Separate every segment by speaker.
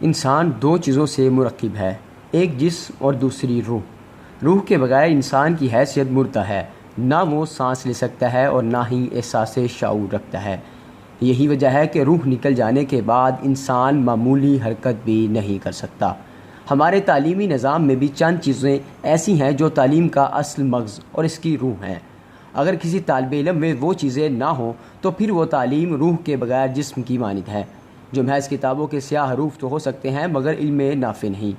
Speaker 1: انسان دو چیزوں سے مرکب ہے، ایک جسم اور دوسری روح۔ روح کے بغیر انسان کی حیثیت مردہ ہے، نہ وہ سانس لے سکتا ہے اور نہ ہی احساس شعور رکھتا ہے۔ یہی وجہ ہے کہ روح نکل جانے کے بعد انسان معمولی حرکت بھی نہیں کر سکتا۔ ہمارے تعلیمی نظام میں بھی چند چیزیں ایسی ہیں جو تعلیم کا اصل مغز اور اس کی روح ہیں۔ اگر کسی طالب علم میں وہ چیزیں نہ ہوں تو پھر وہ تعلیم روح کے بغیر جسم کی مانند ہے، جو محض کتابوں کے سیاہ حروف تو ہو سکتے ہیں مگر علم نافع نہیں۔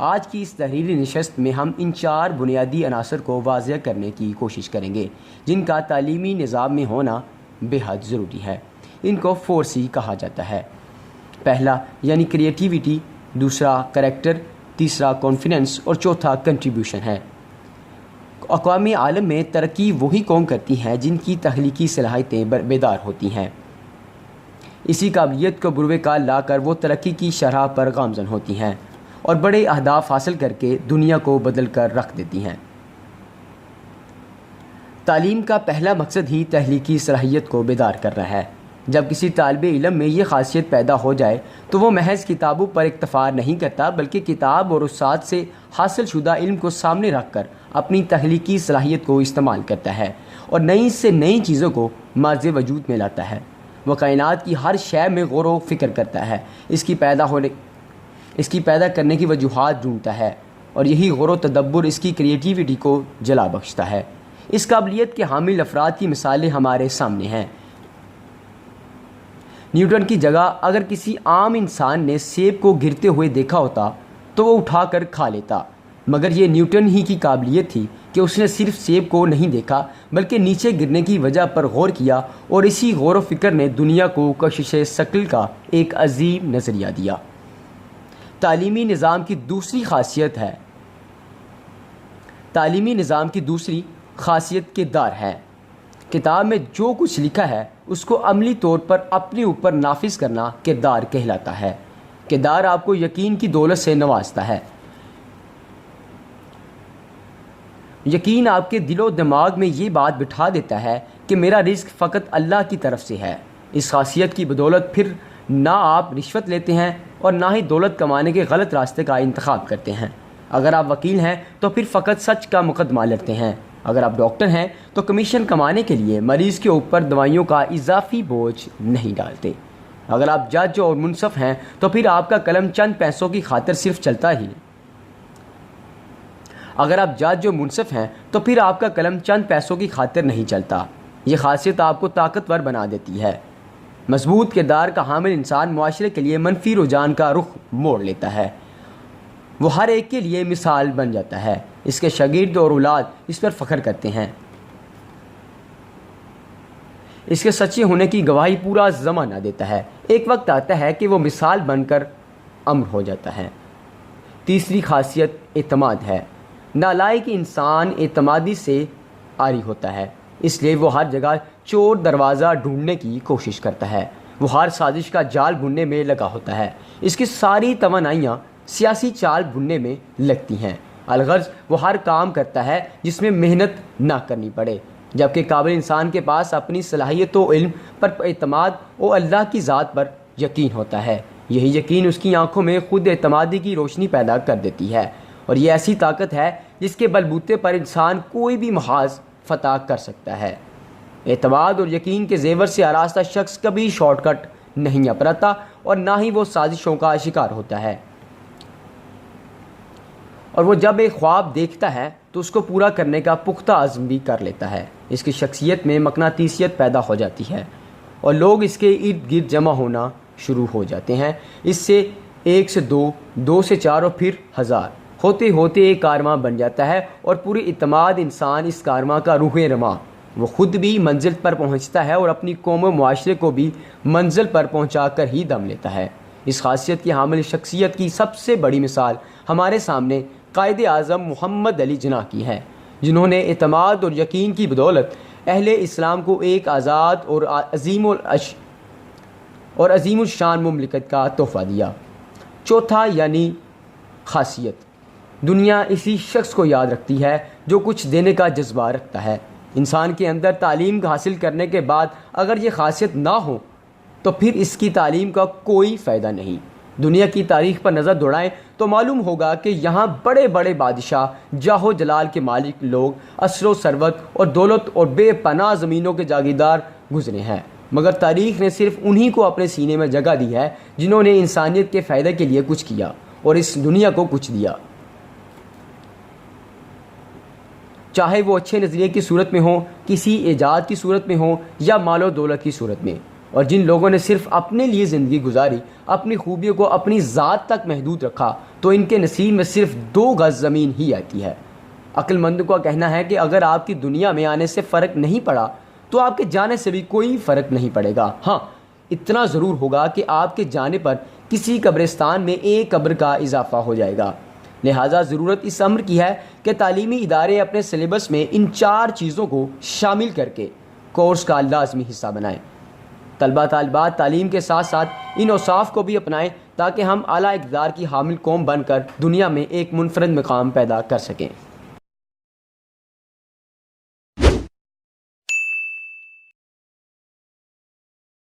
Speaker 1: آج کی اس تحریری نشست میں ہم ان چار بنیادی عناصر کو واضح کرنے کی کوشش کریں گے جن کا تعلیمی نظام میں ہونا بے حد ضروری ہے۔ ان کو 4C کہا جاتا ہے۔ پہلا یعنی کریٹیوٹی، دوسرا کریکٹر، تیسرا کانفیڈنس اور چوتھا کنٹریبیوشن ہے۔ اقوام عالم میں ترقی وہی قوم کرتی ہیں جن کی تخلیقی صلاحیتیں بیدار ہوتی ہیں۔ اسی قابلیت کو بروئے کار لا کر وہ ترقی کی شرح پر گامزن ہوتی ہیں اور بڑے اہداف حاصل کر کے دنیا کو بدل کر رکھ دیتی ہیں۔ تعلیم کا پہلا مقصد ہی تخلیقی صلاحیت کو بیدار کرنا ہے۔ جب کسی طالب علم میں یہ خاصیت پیدا ہو جائے تو وہ محض کتابوں پر اکتفا نہیں کرتا بلکہ کتاب اور استاد سے حاصل شدہ علم کو سامنے رکھ کر اپنی تخلیقی صلاحیت کو استعمال کرتا ہے اور نئی سے نئی چیزوں کو مارز وجود میں لاتا ہے۔ وہ کائنات کی ہر شے میں غور و فکر کرتا ہے، اس کی پیدا کرنے کی وجوہات ڈھونڈتا ہے اور یہی غور و تدبر اس کی کریٹیوٹی کو جلا بخشتا ہے۔ اس قابلیت کے حامل افراد کی مثالیں ہمارے سامنے ہیں۔ نیوٹن کی جگہ اگر کسی عام انسان نے سیب کو گرتے ہوئے دیکھا ہوتا تو وہ اٹھا کر کھا لیتا، مگر یہ نیوٹن ہی کی قابلیت تھی کہ اس نے صرف سیب کو نہیں دیکھا بلکہ نیچے گرنے کی وجہ پر غور کیا، اور اسی غور و فکر نے دنیا کو کشش ثقل کا ایک عظیم نظریہ دیا۔ تعلیمی نظام کی دوسری خاصیت کردار ہے۔ کتاب میں جو کچھ لکھا ہے اس کو عملی طور پر اپنے اوپر نافذ کرنا کردار کہلاتا ہے۔ کردار آپ کو یقین کی دولت سے نوازتا ہے۔ یقین آپ کے دل و دماغ میں یہ بات بٹھا دیتا ہے کہ میرا رزق فقط اللہ کی طرف سے ہے۔ اس خاصیت کی بدولت پھر نہ آپ رشوت لیتے ہیں اور نہ ہی دولت کمانے کے غلط راستے کا انتخاب کرتے ہیں۔ اگر آپ وکیل ہیں تو پھر فقط سچ کا مقدمہ لڑتے ہیں۔ اگر آپ ڈاکٹر ہیں تو کمیشن کمانے کے لیے مریض کے اوپر دوائیوں کا اضافی بوجھ نہیں ڈالتے۔ اگر آپ جج اور منصف ہیں تو پھر آپ کا قلم چند پیسوں کی خاطر صرف چلتا ہی نہیں۔ یہ خاصیت آپ کو طاقتور بنا دیتی ہے۔ مضبوط کردار کا حامل انسان معاشرے کے لیے منفی رجحان کا رخ موڑ لیتا ہے۔ وہ ہر ایک کے لیے مثال بن جاتا ہے۔ اس کے شاگرد اور اولاد اس پر فخر کرتے ہیں۔ اس کے سچے ہونے کی گواہی پورا زمانہ دیتا ہے۔ ایک وقت آتا ہے کہ وہ مثال بن کر امر ہو جاتا ہے۔ تیسری خاصیت اعتماد ہے۔ نالائق انسان اعتمادی سے عاری ہوتا ہے، اس لیے وہ ہر جگہ چور دروازہ ڈھونڈنے کی کوشش کرتا ہے۔ وہ ہر سازش کا جال بننے میں لگا ہوتا ہے۔ اس کی ساری توانائیاں سیاسی چال بننے میں لگتی ہیں۔ الغرض وہ ہر کام کرتا ہے جس میں محنت نہ کرنی پڑے، جبکہ قابل انسان کے پاس اپنی صلاحیت و علم پر اعتماد اور اللہ کی ذات پر یقین ہوتا ہے۔ یہی یقین اس کی آنکھوں میں خود اعتمادی کی روشنی پیدا کر دیتی ہے، اور یہ ایسی طاقت ہے جس کے بلبوتے پر انسان کوئی بھی محاذ فتح کر سکتا ہے۔ اعتماد اور یقین کے زیور سے آراستہ شخص کبھی شارٹ کٹ نہیں اپناتا اور نہ ہی وہ سازشوں کا شکار ہوتا ہے، اور وہ جب ایک خواب دیکھتا ہے تو اس کو پورا کرنے کا پختہ عزم بھی کر لیتا ہے۔ اس کی شخصیت میں مقناطیسیت پیدا ہو جاتی ہے اور لوگ اس کے ارد گرد جمع ہونا شروع ہو جاتے ہیں۔ اس سے 1 سے 2، 2 سے 4 اور پھر 1000 ہوتے ہوتے ایک کارواں بن جاتا ہے، اور پورے اعتماد انسان اس کارواں کا روح رواں۔ وہ خود بھی منزل پر پہنچتا ہے اور اپنی قوم و معاشرے کو بھی منزل پر پہنچا کر ہی دم لیتا ہے۔ اس خاصیت کی حامل شخصیت کی سب سے بڑی مثال ہمارے سامنے قائد اعظم محمد علی جناح کی ہے، جنہوں نے اعتماد اور یقین کی بدولت اہل اسلام کو ایک آزاد اور عظیم الشان مملکت کا تحفہ دیا۔ چوتھا یعنی خاصیت، دنیا اسی شخص کو یاد رکھتی ہے جو کچھ دینے کا جذبہ رکھتا ہے۔ انسان کے اندر تعلیم حاصل کرنے کے بعد اگر یہ خاصیت نہ ہو تو پھر اس کی تعلیم کا کوئی فائدہ نہیں۔ دنیا کی تاریخ پر نظر دوڑائیں تو معلوم ہوگا کہ یہاں بڑے بڑے بادشاہ، جاہ و جلال کے مالک لوگ، اسر و ثروت اور دولت اور بے پناہ زمینوں کے جاگیردار گزرے ہیں، مگر تاریخ نے صرف انہی کو اپنے سینے میں جگہ دی ہے جنہوں نے انسانیت کے فائدے کے لیے کچھ کیا اور اس دنیا کو کچھ دیا، چاہے وہ اچھے نظریے کی صورت میں ہوں، کسی ایجاد کی صورت میں ہوں یا مال و دولت کی صورت میں۔ اور جن لوگوں نے صرف اپنے لیے زندگی گزاری، اپنی خوبیوں کو اپنی ذات تک محدود رکھا، تو ان کے نصیب میں صرف 2 گز زمین ہی آتی ہے۔ عقل مند کا کہنا ہے کہ اگر آپ کی دنیا میں آنے سے فرق نہیں پڑا تو آپ کے جانے سے بھی کوئی فرق نہیں پڑے گا۔ ہاں، اتنا ضرور ہوگا کہ آپ کے جانے پر کسی قبرستان میں ایک قبر کا اضافہ ہو جائے گا۔ لہٰذا ضرورت اس امر کی ہے کہ تعلیمی ادارے اپنے سلیبس میں ان 4 چیزوں کو شامل کر کے کورس کا لازمی حصہ بنائیں۔ طلبہ طالبات تعلیم کے ساتھ ساتھ ان اوصاف کو بھی اپنائیں تاکہ ہم اعلیٰ اقدار کی حامل قوم بن کر دنیا میں ایک منفرد مقام پیدا کر سکیں۔